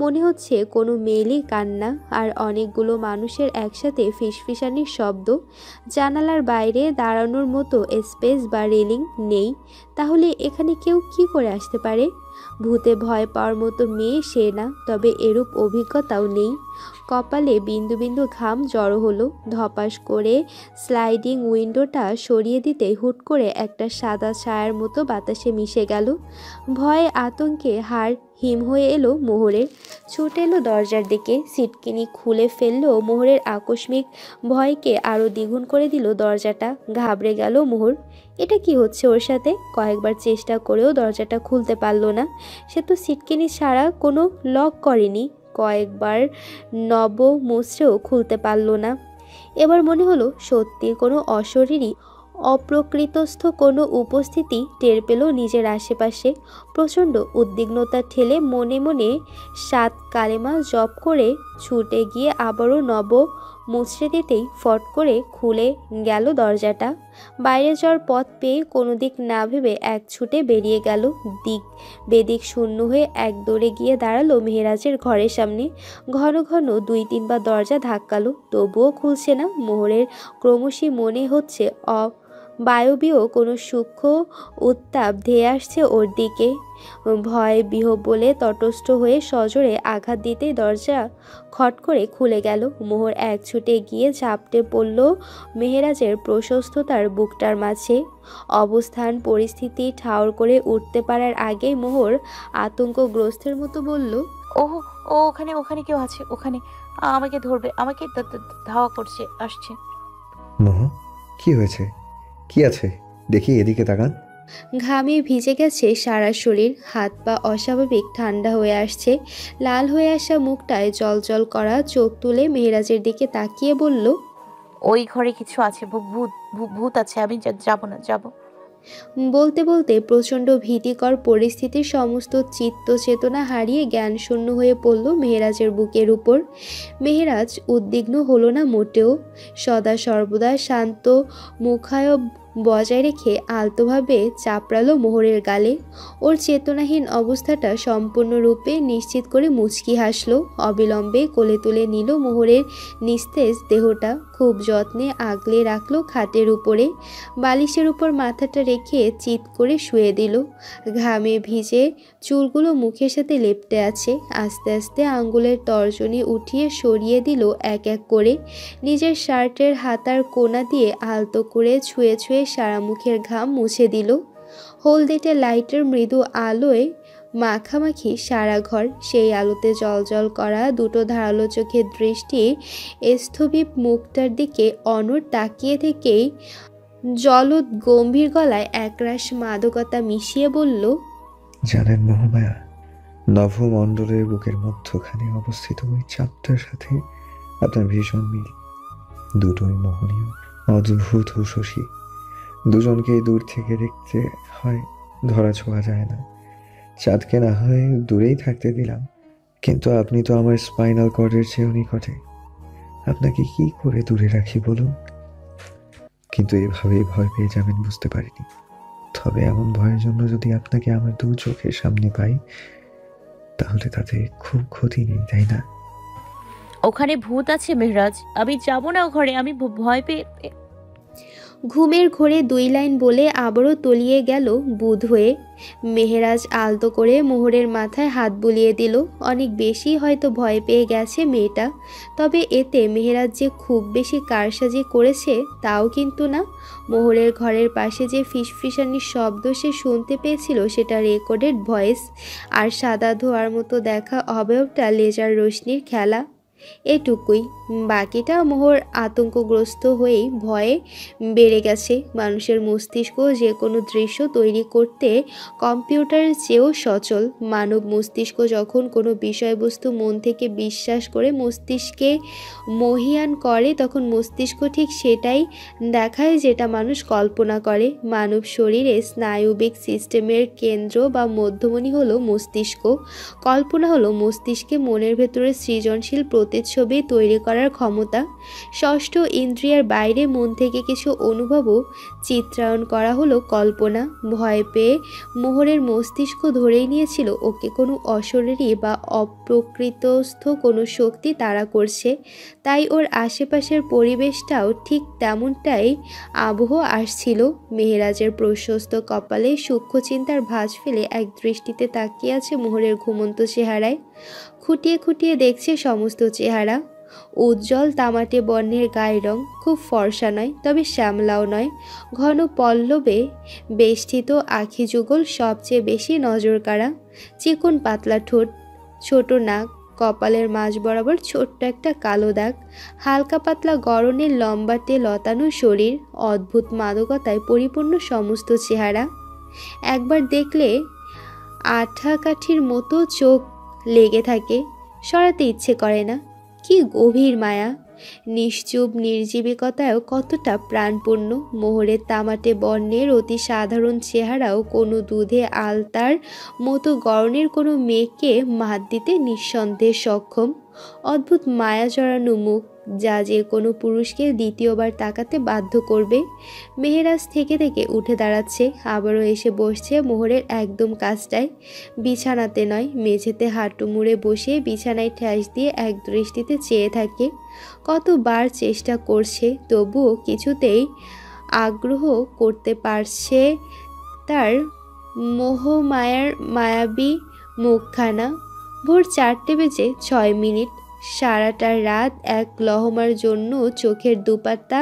মনে হচ্ছে কোনো মেয়েলি কান্না আর অনেকগুলো মানুষের একসাথে ফিসফিসানির শব্দ। জানালার বাইরে দাঁড়ানোর মতো স্পেস বা রেলিং নেই। তাহলে এখানে কেউ কি করে আসতে পারে? ভূতে ভয় পাওয়ার মতো মেয়ে সে না, তবে এরূপ অভিজ্ঞতাও নেই। কপালে বিন্দু বিন্দু ঘাম জড়ো হলো। ধপাস করে স্লাইডিং উইন্ডোটা সরিয়ে দিতে হুট করে একটা সাদা ছায়ার মতো বাতাসে মিশে গেল। ভয়ে আতঙ্কে হাড় হিম হয়ে এলো মোহরের। ছুটে এলো দরজার দিকে। সিটকিনি খুলে ফেললো। মোহরের আকস্মিক ভয়কে আরও দ্বিগুণ করে দিল দরজাটা। ঘাবড়ে গেল মোহর। এটা কি হচ্ছে ওর সাথে? কয়েকবার চেষ্টা করেও দরজাটা খুলতে পারল না। সে তো সিটকিনি ছাড়া কোনো লক করেনি। কয়েকবার নব মুচড়েও খুলতে পারল না। এবার মনে হলো সত্যি কোনো অশরীরী অপ্রকৃতস্থ কোনো উপস্থিতি টের পেল নিজের আশেপাশে। প্রচণ্ড উদ্বিগ্নতা ঠেলে মনে মনে 7 কালেমা জপ করে ছুটে গিয়ে আবারও নব মুচড়ে দিতেই ফট করে খুলে গেল দরজাটা। বাইরে যাওয়ার পথ পেয়ে কোনো দিক না ভেবে এক ছুটে বেরিয়ে গেল। দিক বেদিক শূন্য হয়ে এক দৌড়ে গিয়ে দাঁড়ালো মেহেরাজের ঘরের সামনে। ঘন ঘন 2-3 বার দরজা ধাক্কালো, তবুও খুলছে না। মোহরের ক্রমশই মনে হচ্ছে বায়বীয় কোনো সূক্ষ্ম উত্তাপ ধেয়ে আসছে ওর দিকে। ভয় বিহ বলে তটস্থ হয়ে সজোরে আঘাত দিতেই দরজা খট করে খুলে গেল। মোহর এক ছুটে গিয়ে ঝাপটে পড়ল মেহেরাজের প্রশস্ততার বুকটার মাঝে। অবস্থান পরিস্থিতি ঠাউর করে উঠতে পারার আগেই মোহর আতঙ্কগ্রস্তের মতো বলল, ও ও ওখানে ওখানে কেউ আছে, ওখানে আমাকে ধরবে, আমাকে ধাওয়া করছে, আসছে। মোহ, কি হয়েছে? কি আছে দেখি, এদিকে তাকান। ঘামে ভিজে গেছে সারা শরীর। হাত পা অস্বাভাবিক ঠান্ডা হয়ে আসছে। লাল হয়ে আসা মুখটায় জল করা চোখ তুলে মেহেরাজের দিকে তাকিয়ে বলল, ওই ঘরে কিছু আছে, ভূত ভূত আছে, আমি যাব না, যাব। বলতে বলতে প্রচণ্ড ভীতিকর পরিস্থিতির সমস্ত চিত্ত চেতনা হারিয়ে জ্ঞানশূন্য হয়ে পড়ল মেহেরাজের বুকের উপর। মেহেরাজ উদ্বিগ্ন হলো না মোটেও। সদা সর্বদা শান্ত মুখায়ব বজায় রেখে আলতোভাবে চাপড়ালো মোহরের গালে। ওর চেতনাহীন অবস্থাটা সম্পূর্ণরূপে নিশ্চিত করে মুচকি হাসলো। অবিলম্বে কোলে তুলে নিল মোহরের নিস্তেজ দেহটা, খুব যত্নে আগলে রাখলো খাটের উপরে। বালিশের উপর মাথাটা রেখে চিৎ করে শুয়ে দিল। ঘামে ভিজে চুলগুলো মুখের সাথে লেপ্টে আছে। আস্তে আস্তে আঙ্গুলের তর্জনী উঠিয়ে সরিয়ে দিল এক এক করে। নিজের শার্টের হাতার কোনা দিয়ে আলতো করে ছুঁয়ে ছুঁয়ে সারা মুখের ঘাম মুছে দিল। হলদেটে লাইটের মৃদু আলোয় মাখামাখি সারা ঘর। সেই আলোতে জলজল করা দুটো ধারালো চোখের দৃষ্টি স্থবির মুখটার দিকে অনড় তাকিয়ে থেকেই জলদ গম্ভীর গলায় একরাশ মাদকতা মিশিয়ে বলল, জানেন মহামায়া, নভমণ্ডলের বুকের মধ্যখানে অবস্থিত ওই চাঁদটার সাথে আপনার ভীষণ মিল। দুটোই মোহনীয়, অদ্ভুত ও শশী। দুজনকে দূর থেকে দেখতে হয়, ধরা ছোঁয়া যায় না। চাঁদকে না হয় দূরেই থাকতে দিলাম, কিন্তু আপনি তো আমার স্পাইনাল কর্ডের চেয়েও নিকটে। আপনাকে কি করে দূরে রাখি বলুন? কিন্তু এভাবেই ভয় পেয়ে যাবেন বুঝতে পারিনি। তবে এমন ভয়ের জন্য যদি আপনাকে আমার দু চোখের সামনে পাই, তাহলে তাতে খুব ক্ষতি নেই, তাই না? ওখানে ভূত আছে মেহরাজ, আমি যাব না ও ঘরে। আমি ভয় পেয়ে ঘুমের ঘোরে দুই লাইন বলে আবারও তলিয়ে গেল বুধ হয়ে। মেহেরাজ আলতো করে মোহরের মাথায় হাত বুলিয়ে দিল। অনেক বেশি হয়তো ভয় পেয়ে গেছে মেয়েটা। তবে এতে মেহেরাজ যে খুব বেশি কারসাজি করেছে তাও কিন্তু না। মোহরের ঘরের পাশে যে ফিসফিসানির শব্দ সে শুনতে পেয়েছিল সেটা রেকর্ডেড ভয়েস। আর সাদা ধোয়ার মতো দেখা অবয়বটা লেজার রশ্মির খেলা। এটুকুই। বাকিটা মোহর আতঙ্কগ্রস্ত হয়েই ভয়ে বেড়ে গেছে। মানুষের মস্তিষ্ক যে কোনো দৃশ্য তৈরি করতে কম্পিউটারের চেয়েও সচল। মানব মস্তিষ্ক যখন কোনো বিষয়বস্তু মন থেকে বিশ্বাস করে মস্তিষ্কে মহীয়ান করে, তখন মস্তিষ্ক ঠিক সেটাই দেখায় যেটা মানুষ কল্পনা করে। মানব শরীরে স্নায়ুবিক সিস্টেমের কেন্দ্র বা মধ্যমণি হলো মস্তিষ্ক। কল্পনা হলো মস্তিষ্কে মনের ভেতরে সৃজনশীল প্রতিচ্ছবি তৈরি করার ক্ষমতা। ষষ্ঠ ইন্দ্রিয়ের বাইরে মন থেকে কিছু অনুভবও চিত্রায়ন করা হলো কল্পনা। ভয় পেয়ে মোহরের মস্তিষ্ক ধরেই নিয়েছিল ওকে কোনো অশরীরী বা অপ্রকৃতস্থ কোনো শক্তি তাড়া করছে। তাই ওর আশেপাশের পরিবেশটাও ঠিক তেমনটাই আবহ আসছিল। মেহেরাজের প্রশস্ত কপালে সূক্ষ্ম চিন্তার ভাঁজ ফেলে এক দৃষ্টিতে তাকিয়ে আছে মোহরের ঘুমন্ত চেহারায়। খুঁটিয়ে খুঁটিয়ে দেখছে সমস্ত চেহারা। উজ্জ্বল তামাটে বর্ণের গায়ের রং, খুব ফর্সা নয় তবে শ্যামলাও নয়। ঘন পল্লবে বেষ্টিত আখি যুগল সবচেয়ে বেশি নজর কাড়া। চিকন পাতলা ঠোঁট, ছোট নাক, কপালের মাঝ বরাবর ছোট্ট একটা কালো দাগ। হালকা পাতলা গড়নের লম্বাটে লতানো শরীর, অদ্ভুত মাদকতায় পরিপূর্ণ সমস্ত চেহারা। একবার দেখলে আঠা কাঠির মতো চোখ লেগে থাকে, সরাতে ইচ্ছে করে না। কি গভীর মায়া! নিশ্চুপ নির্জীবিকতায়ও কতটা প্রাণপূর্ণ। মোহরের তামাটে বর্ণের অতি সাধারণ চেহারাও কোনো দুধে আলতার মতো গড়নের কোনো মেয়েকে মাত দিতে নিঃসন্দেহে সক্ষম। অদ্ভুত মায়া জড়ানো মুখ, যা যে কোনো পুরুষকে দ্বিতীয়বার তাকাতে বাধ্য করবে। মেহেরাজ থেকে থেকে উঠে দাঁড়াচ্ছে, আবারও এসে বসছে মোহরের একদম কাছটায়। বিছানাতে নয়, মেঝেতে হাঁটু মুড়ে বসে বিছানায় ঠ্যাস দিয়ে এক দৃষ্টিতে চেয়ে থাকে। কতবার চেষ্টা করছে, তবুও কিছুতেই আগ্রহ করতে পারছে তার মোহমায়ার মায়াবী মুখখানা। ভোর 4:06। সারাটা রাত এক লহমার জন্য চোখের দুপাট্টা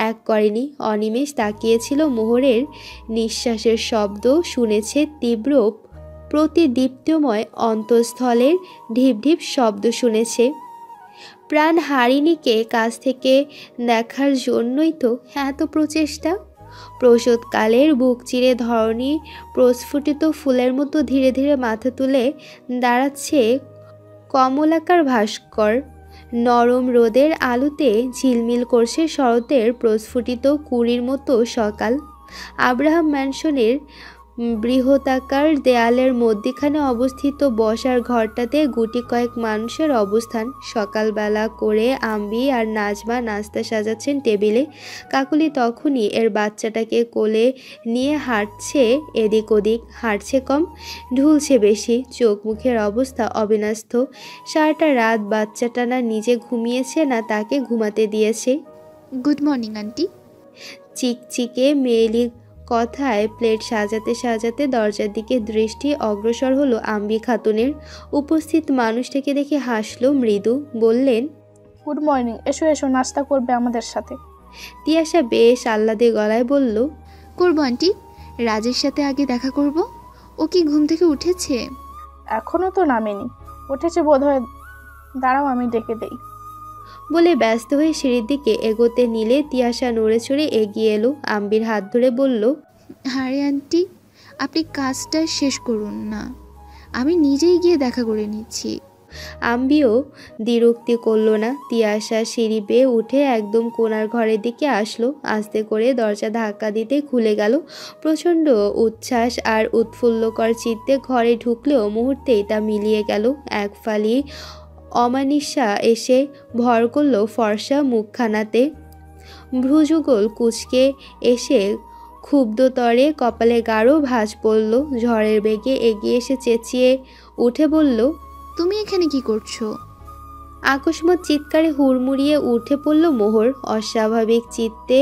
এক করেনি। অনিমেষ তাকিয়েছিল মোহরের নিঃশ্বাসের শব্দ শুনেছে, তীব্র প্রতিদীপ্তময় অন্তঃস্থলের ঢিপ ঢিপ শব্দ শুনেছে। প্রাণ হারিণীকে কাছ থেকে দেখার জন্যই তো এত প্রচেষ্টা। প্রসূতকালের বুক চিরে ধরণী প্রস্ফুটিত ফুলের মতো ধীরে ধীরে মাথা তুলে দাঁড়াচ্ছে কমলাকার ভাস্কর। নরম রোদের আলোতে ঝিলমিল করছে শরতের প্রস্ফুটিত কুঁড়ির মতো সকাল। আব্রাহাম ম্যানশনের বৃহদাকার দেয়ালের মধ্যখানে অবস্থিত বসার ঘরটাতে গুটি কয়েক মানুষের অবস্থান। সকালবেলা করে আম্বি আর নাজমা নাস্তা সাজাচ্ছেন টেবিলে। কাকুলি তখনই এর বাচ্চাটাকে কোলে নিয়ে হাঁটছে এদিক ওদিক, হাঁটছে কম, ঢুলছে বেশি। চোখ মুখের অবস্থা অবিন্যস্ত। সারাটা রাত বাচ্চাটা না নিজে ঘুমিয়েছে না তাকে ঘুমাতে দিয়েছে। Good morning aunty. চিকচিকে মেয়েলি কথায় প্লেট সাজাতে সাজাতে দরজার দিকে দৃষ্টি অগ্রসর হলো আম্বি খাতুনের। উপস্থিত মানুষটাকে দেখে হাসলো মৃদু, বললেন, গুড মর্নিং, এসো এসো, নাস্তা করবে আমাদের সাথে। তিয়াশা বেশ আহ্লাদে গলায় বলল, করবো আন্টি, রাজের সাথে আগে দেখা করব। ও কি ঘুম থেকে উঠেছে? এখনো তো নামেনি, উঠেছে বোধহয়, দাঁড়াও আমি ডেকে দেই। বলে ব্যস্ত হয়ে সিঁড়ির দিকে এগোতে নিলে তিয়াশা নড়ে চড়ে এগিয়ে এলো, আম্বির হাত ধরে বলল, আরে আন্টি, আপনি কাজটা শেষ করুন না, আমি নিজেই গিয়ে দেখা করে নিচ্ছি। আম্বিও দ্বিরুক্তি করলো না। তিয়াশা সিঁড়ি বেয়ে উঠে একদম কোণার ঘরের দিকে আসলো। আস্তে করে দরজা ধাক্কা দিতে খুলে গেল। প্রচণ্ড উচ্ছ্বাস আর উৎফুল্লকর চিত্তে ঘরে ঢুকলেও মুহূর্তেই তা মিলিয়ে গেল। এক ফালি অমানিসা এসে ভর করল ফর্সা মুখখানাতে। ভ্রুযুগল কুঁচকে এসে ক্ষুব্ধতরে কপালে গাঢ় ভাঁজ পড়ল। ঝড়ের বেগে এগিয়ে এসে চেঁচিয়ে উঠে বলল, তুমি এখানে কি করছো? আকস্মাৎ চিৎকারে হুড়মুড়িয়ে উঠে পড়ল মোহর। অস্বাভাবিক চিত্তে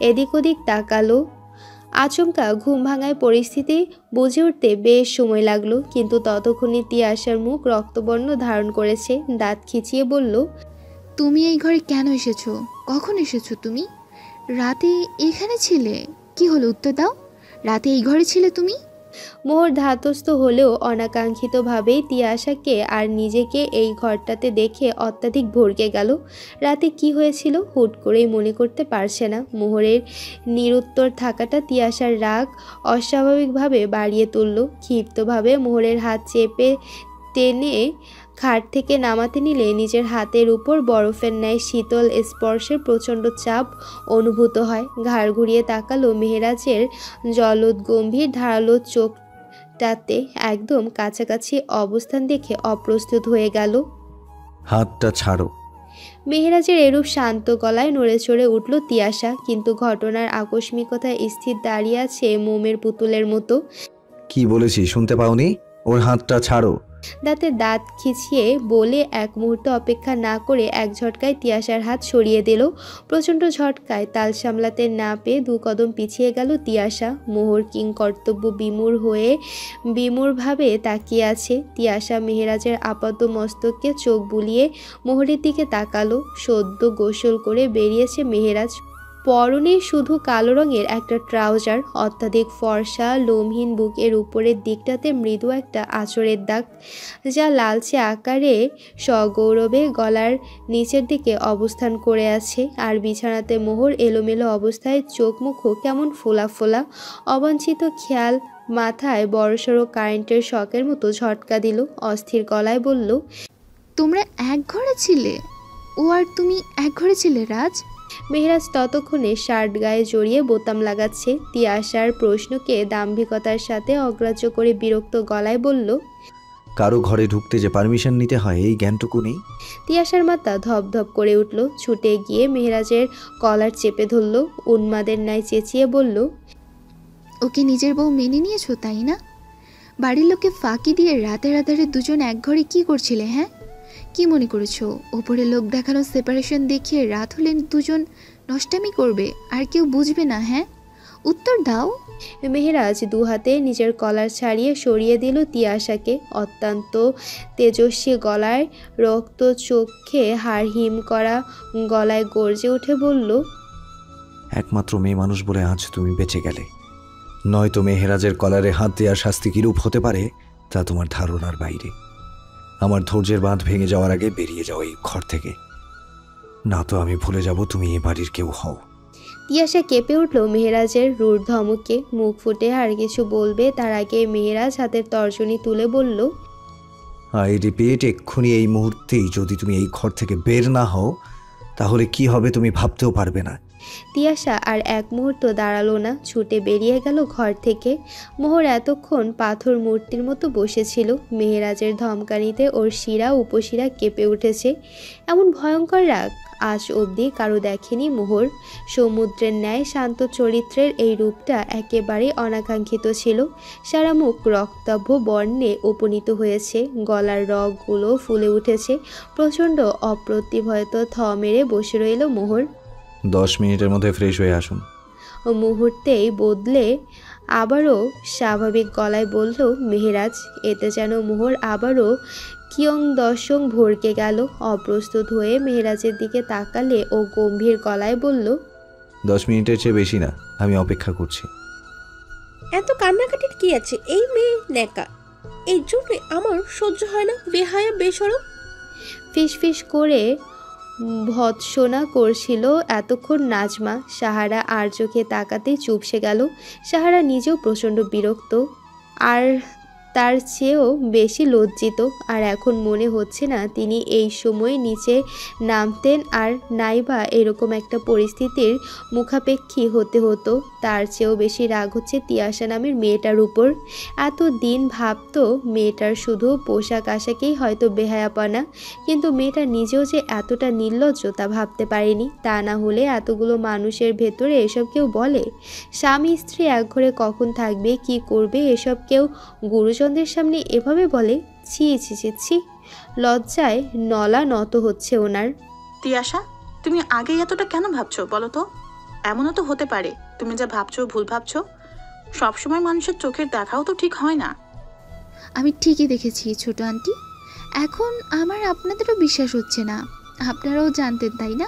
এদিক ওদিক তাকালো। আচমকা ঘুম ভাঙায় পরিস্থিতি বুঝে উঠতে বেশ সময় লাগলো, কিন্তু ততক্ষণে তিয়াশার মুখ রক্তবর্ণ ধারণ করেছে। দাঁত খিচিয়ে বলল, তুমি এই ঘরে কেন এসেছো? কখন এসেছো তুমি? রাতে এখানে ছিলে? কি হলো, উত্তর দাও। রাতে এই ঘরে ছিলে তুমি? মোহর ধাতস্থ হলেও অনাকাঙ্ক্ষিতভাবেই তিয়াশাকে আর নিজেকে এই ঘরটাতে দেখে অত্যাধিক ভড়কে গেল। রাতে কি হয়েছিল হুট করেই মনে করতে পারছে না। মোহরের নিরুত্তর থাকাটা তিয়াশার রাগ অস্বাভাবিকভাবে বাড়িয়ে তুলল। ক্ষিপ্তভাবে মোহরের হাত চেপে টেনে খাট থেকে নামাতে নিলে নিজের হাতের উপর বরফের ন্যায় শীতল স্পর্শের প্রচণ্ড চাপ অনুভূত হয়। ঘাড় ঘুরিয়ে তাকালো মেহেরাজের জলদ গম্ভীর ধারালো চোখটাতে একদম কাছাকাছি অবস্থান দেখে অপ্রস্তুত হয়ে গেল। হাতটা ছাড়ো। মেহেরাজের এরূপ শান্ত গলায় নড়ে চড়ে উঠল তিয়াশা, কিন্তু ঘটনার আকস্মিকতায় স্থির দাঁড়িয়ে আছে মোমের পুতুলের মতো। কি বলেছি শুনতে পাওনি? ওর হাতটা ছাড়ো। দাঁতে দাঁত খিচিয়ে বলে এক মুহূর্ত অপেক্ষা না করে এক ঝটকায় তিয়াশার হাত সরিয়ে দিল। প্রচণ্ড ঝটকায় তাল সামলাতে না পেয়ে দু কদম পিছিয়ে গেল তিয়াশা। মোহর কিং কর্তব্য বিমূঢ়ভাবে তাকিয়ে আছে। তিয়াশা মেহেরাজের আপাত মস্তককে চোখ বুলিয়ে মোহরের দিকে তাকালো। সদ্য গোসল করে বেরিয়েছে মেহেরাজ। পরনে শুধু কালো রঙের একটা ট্রাউজার, অত্যাধিক ফর্সা লোমহীন বুকের উপরের দিকটাতে মৃদু একটা আঁচড়ের দাগ, যা লালচে আকারে সগৌরবে গলার নিচের দিকে অবস্থান করে আছে। আর বিছানাতে মোহর এলোমেলো অবস্থায়, চোখ মুখও কেমন ফোলা ফোলা। অবাঞ্ছিত খেয়াল মাথায় বড়সড় কারেন্টের শকের মতো ঝটকা দিল। অস্থির গলায় বলল, তোমরা এক ঘরে ছিলে? ও আর তুমি এক ঘরে ছিলে রাজ? মেহেরাজ ততক্ষণে শার্ট গায়ে জড়িয়ে বোতাম লাগাচ্ছে। তিয়াশার প্রশ্নকে দাম্ভিকতার সাথে অগ্রাহ্য করে বিরক্ত গলায় বলল, কারো ঘরে ঢুকতে যে পারমিশন নিতে হয় এই জ্ঞানটুকু নেই? তিয়াশার মাথা ধপধপ করে উঠল। ছুটে গিয়ে মেহেরাজের কলার চেপে ধরল, উন্মাদের ন্যায় চেঁচিয়ে বলল, ওকে নিজের বউ মেনে নিয়েছো তাই না? বাড়ির লোককে ফাঁকি দিয়ে রাতের আধারে দুজন এক ঘরে কি করছিলে? হ্যাঁ, কি মনে করেছো ওপরে লোক দেখানো সেপারেশন দেখিয়ে রাত হলেন দুজন নষ্টামি করবে আর কেউ বুঝবে না? হ্যাঁ, উত্তর দাও। মেহেরাজ দুহাতে নিজের কলার ছাড়িয়ে সরিয়ে দিল তিয়াশাকে। অত্যন্ত তেজস্বী গলায়, রক্ত চোখে হাড় হিম করা গলায় গর্জে উঠে বলল, একমাত্র মেয়ে মানুষ বলে আজ তুমি বেঁচে গেলে, নয়তো মেহেরাজের কলারে হাত দেওয়ার শাস্তি কিরূপ হতে পারে তা তোমার ধারণার বাইরে। আমার ধৈর্যের বাঁধ ভেঙে যাওয়ার আগে বেরিয়ে যাও এই ঘর থেকে, না তো আমি ভুলে যাব তুমি এই বাড়ির কেউ হও। তিয়াশা কেঁপে উঠল মেহেরাজের রূঢ় ধমকে। মুখ ফুটে আর কিছু বলবে তার আগে মেহেরাজ হাতের তর্জনী তুলে বলল, আই রিপিট, এক্ষুনি এই মুহূর্তেই যদি তুমি এই ঘর থেকে বের না হও তাহলে কি হবে তুমি ভাবতেও পারবে না। তিয়াশা আর এক মুহূর্ত দাঁড়ালো না, ছুটে বেরিয়ে গেল ঘর থেকে। মোহর এতক্ষণ পাথর মূর্তির মতো বসেছিল। মেহেরাজের ধমকানিতে ওর শিরা উপশিরা কেঁপে উঠেছে। এমন ভয়ঙ্কর রাগ আজ অবধি কারো দেখেনি মোহর। সমুদ্রের ন্যায় শান্ত চরিত্রের এই রূপটা একেবারে অনাকাঙ্ক্ষিত ছিল। সারা মুখ রক্তাভ বর্ণে উপনীত হয়েছে, গলার রগগুলো ফুলে উঠেছে। প্রচণ্ড অপ্রতিভয়ত থ মেরে বসে রইল মোহর। 10 মিনিটের মধ্যে ফ্রেশ হয়ে আসুন। মুহূর্তেই বদলে আবারও স্বাভাবিক গলায় বলল মেহেরাজ। এতে যেন মোহর আবারও কিয়ং দর্শং ভরকে গেল। অপ্রস্তুত হয়ে মেহেরাজের দিকে তাকালে ও গম্ভীর গলায় বলল, 10 মিনিটের চেয়ে বেশি না, আমি অপেক্ষা করছি। এত কান্নাকাটির কি আছে? এই মেয়ে নেকা, এই জন্য আমার সহ্য হয় না। বেহায়া বেসরম। ফিসফিস করে ভৎসনা করছিল এতক্ষণ নাজমা। সাহারা আর চোখে তাকাতে চুপসে গেল। সাহারা নিজেও প্রচণ্ড বিরক্ত, আর তার চেয়েও বেশি লজ্জিত। আর এখন মনে হচ্ছে না তিনি এই সময় নিচে নামতেন, আর নাইবা এরকম একটা পরিস্থিতির মুখাপেক্ষী হতে হতো। তার চেয়েও বেশি রাগ হচ্ছে তিয়াশা নামের মেয়েটার উপর। এতদিন ভাবতো মেয়েটার শুধু পোশাক আশাকেই হয়তো বেহায়াপনা, কিন্তু মেয়েটা নিজেও যে এতটা নির্লজ্জ তা ভাবতে পারেনি। তা না হলে এতগুলো মানুষের ভেতরে এসব কেউ বলে? স্বামী স্ত্রী এক ঘরে কখন থাকবে, কি করবে, এসব কেউ গুরুজনদের সামনে এভাবে বলে? ছি ছি ছি ছি। লজ্জায় নলা নত হচ্ছে ওনার। তিয়াশা, তুমি আগে এতটা কেন ভাবছো বলো তো? এমনও তো হতে পারে তুমি যা ভাবছো ভুল ভাবছো। সবসময় মানুষের চোখের দেখাও তো ঠিক হয় না। আমি ঠিকই দেখেছি ছোট আন্টি। এখন আমার আপনাদেরও বিশ্বাস হচ্ছে না। আপনারাও জানতেন তাই না,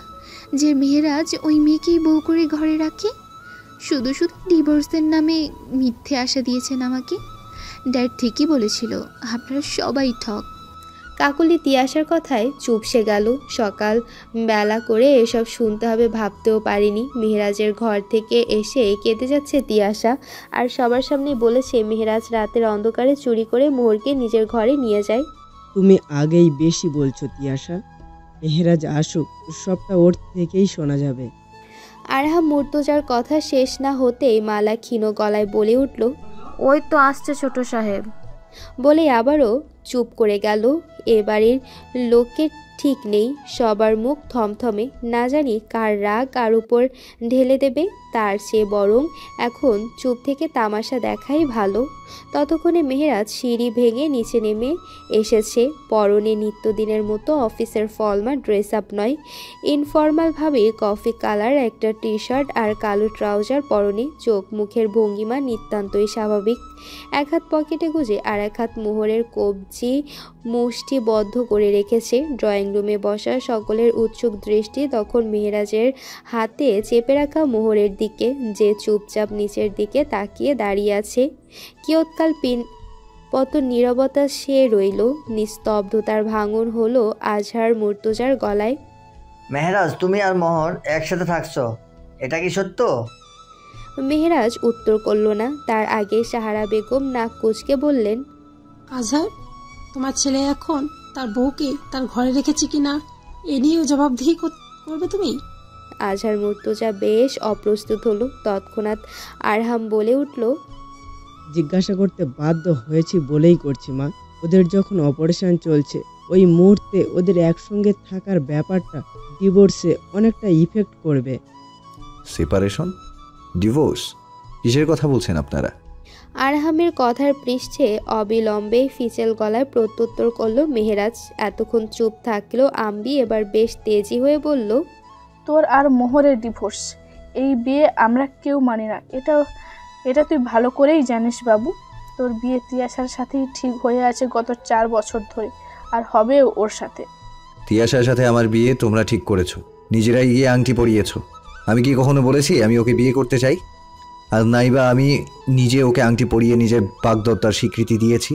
যে মেহেরাজ ওই মেয়েকেই বউ করে ঘরে রাখে? শুধু শুধু ডিভোর্সের নামে মিথ্যে আশা দিয়েছেন আমাকে। ড্যাড ঠিকই বলেছিল, আপনারা সবাই ঠক। কাকলি তিয়াশার কথায় চুপসে গেল। সকাল বেলা করে এসব শুনতে হবে ভাবতেও পারিনি। মেহেরাজের ঘর থেকে এসে কেঁদে যাচ্ছে তিয়াশা, আর সবার সামনে বলেছে মেহেরাজ রাতের অন্ধকারে চুরি করে মোহরকে নিজের ঘরে নিয়ে যায়। তুমি আগেই বেশি বলছো তিয়াশা। মেহেরাজ আসুক, সবটা ওর থেকেই শোনা যাবে। আরহাম মুর্তজার কথা শেষ না হতেই মালা ক্ষীণ গলায় বলে উঠল, ওই তো আসছে ছোট সাহেব। বলে আবারও চুপ করে গেল। এ বাড়ির লোকের ঠিক নেই, সবার মুখ থমথমে। না জানি কার রাগ কার উপর ঢেলে দেবে। তার চেয়ে বরং এখন চুপ থেকে তামাশা দেখাই ভালো। ততক্ষণে মেহেরাজ সিঁড়ি ভেঙে নিচে নেমে এসেছে। পরনে নিত্যদিনের মতো অফিসের ফলমা ড্রেস আপ নয়, ইনফর্মালভাবে কফি কালার একটা টি শার্ট আর কালো ট্রাউজার পরনে। চোখ মুখের ভঙ্গিমা নিতান্তই স্বাভাবিক। এক হাত পকেটে গুজে আর এক হাত মোহরের কবজি মুষ্টিবদ্ধ করে রেখেছে। ড্রয়িং রুমে বসা সকলের উৎসুক দৃষ্টি তখন মেহেরাজের হাতে চেপে রাখা মোহরের দিকে, যে চুপচাপ নিচের দিকে তাকিয়ে দাঁড়িয়ে আছে। কিয়ৎকাল পত নীরবতা সে রইল। নিস্তব্ধতার ভাঙন হলো আজহার মুর্তজার গলায়। মেহেরাজ, তুমি আর মোহর একসাথে থাকছো, এটা কি সত্য? মেহেরাজ উত্তর করল না। তার আগে সাহারা বেগম নাক কুঁচকে বললেন, আজহার, তোমার ছেলে এখন তার বউকে তার ঘরে রেখেছে কিনা এ নিয়েও জবাবদিহি করবে তুমি? আজহার মুর্তজা বেশ অপ্রস্তুত হলো। তৎক্ষণাৎ আরহাম বলে উঠল, জিজ্ঞাসা করতে বাধ্য হয়েছি বলেই করছি মা। ওদের যখন অপারেশন চলছে, ওই মুহূর্তে ওদের একসঙ্গে থাকার ব্যাপারটা ডিভোর্সে অনেকটা ইফেক্ট করবে। সেপারেশন? ডিভোর্স? কিসের কথা বলছেন আপনারা? আরহামের কথার পৃষ্ঠে অবিলম্বে ফিচেল গলায় প্রত্যুত্তর করল মেহেরাজ। এতক্ষণ চুপ থাকলেও আম্বি এবার বেশ তেজি হয়ে বলল, তোর আর মোহরের ডিভোর্স, এই বিয়ে আমরা কেউ মানি না। এটা তুই ভালো করেই জানিস বাবু। তোর বিয়ে তিয়াশার সাথেই ঠিক হয়ে আছে গত 4 বছর ধরে, আর হবেও ওর সাথে। তিয়াশার সাথে আমার বিয়ে তোমরা ঠিক করেছো, নিজেরাই গিয়ে আংটি পরিয়েছো। আমি কি কখনো বলেছি আমি ওকে বিয়ে করতে চাই? আর নাইবা আমি নিজে ওকে আংটি পরিয়ে নিজের বাগদত্তার স্বীকৃতি দিয়েছি?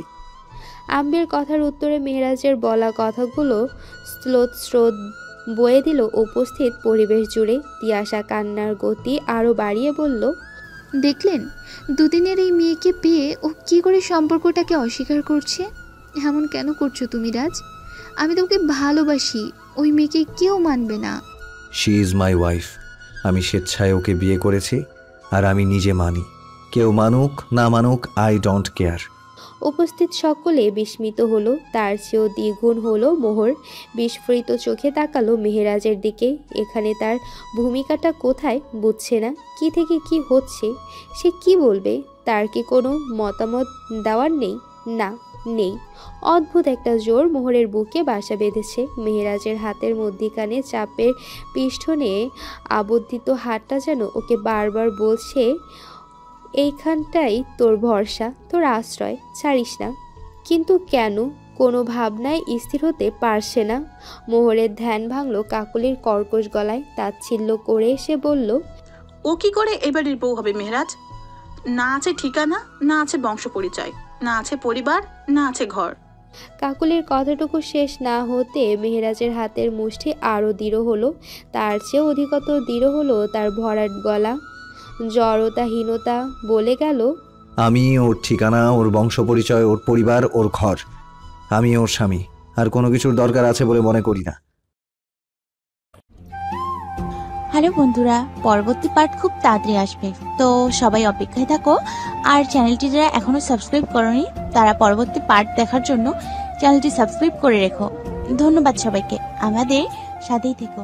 আম্বির কথার উত্তরে মেহেরাজের বলা কথাগুলো স্রোত বয়ে দিল উপস্থিত পরিবেশ জুড়ে। তিয়াশা কান্নার গতি আরও বাড়িয়ে বলল, দেখলেন দুদিনের এই মেয়েকে পেয়ে ও কি করে সম্পর্কটাকে অস্বীকার করছে? এমন কেন করছো তুমি রাজ? আমি তোকে ভালোবাসি, ওই মেয়েকে কেউ মানবে না। She is my wife. আমি স্বেচ্ছায় ওকে বিয়ে করেছি, আর আমি নিজে মানি। কেউ মানুক না মানুক, আই ডোন্ট কেয়ার। উপস্থিত সকলে বিস্মিত হলো, তার চেয়েও দ্বিগুণ হলো মোহর। বিস্ফোরিত চোখে তাকালো মেহেরাজের দিকে। এখানে তার ভূমিকাটা কোথায় বুঝছে না। কি থেকে কি হচ্ছে সে কি বলবে? তার কি কোনো মতামত দেওয়ার নেই? না, নেই। অদ্ভুত একটা জোর মোহরের বুকে বাসা বেঁধেছে। মেহেরাজের হাতের মধ্যিখানে চাপের পিষ্ঠনে আবদ্ধিত হাতটা যেন ওকে বারবার বলছে, এইখানটাই তোর ভরসা, তোর আশ্রয়, ছাড়িস না। কিন্তু কেন? কোনো ভাবনায় স্থির হতে পারছে না। মোহরের ধ্যান ভাঙল কাকলির কর্কশ গলায়। তাচ্ছিল্য করে সে বলল, ও কি করে এবারের বউ হবে মেহরাজ? না আছে ঠিকানা, না আছে বংশ পরিচয়, না আছে পরিবার, না আছে ঘর। কাকলির কথাটুকু শেষ না হতে মেহেরাজের হাতের মুষ্টি আরও দৃঢ় হলো। তার চেয়েও অধিকতর দৃঢ় হলো তার ভরাট গলা। জড়তাহীনতা বলে গেল, আমি ওর ঠিকানা, ওর বংশ পরিচয়, ওর পরিবার, ওর ঘর। আমি ওর স্বামী, আর কোনো কিছুর দরকার আছে বলে মনে করি না। হ্যালো বন্ধুরা, পরবর্তী পার্ট খুব তাড়াতাড়ি আসবে, তো সবাই অপেক্ষায় থাকো। আর চ্যানেলটি যারা এখনো সাবস্ক্রাইব করোনি তারা পরবর্তী পার্ট দেখার জন্য চ্যানেলটি সাবস্ক্রাইব করে রেখো। ধন্যবাদ সবাইকে, আমাদের সাথেই থেকো।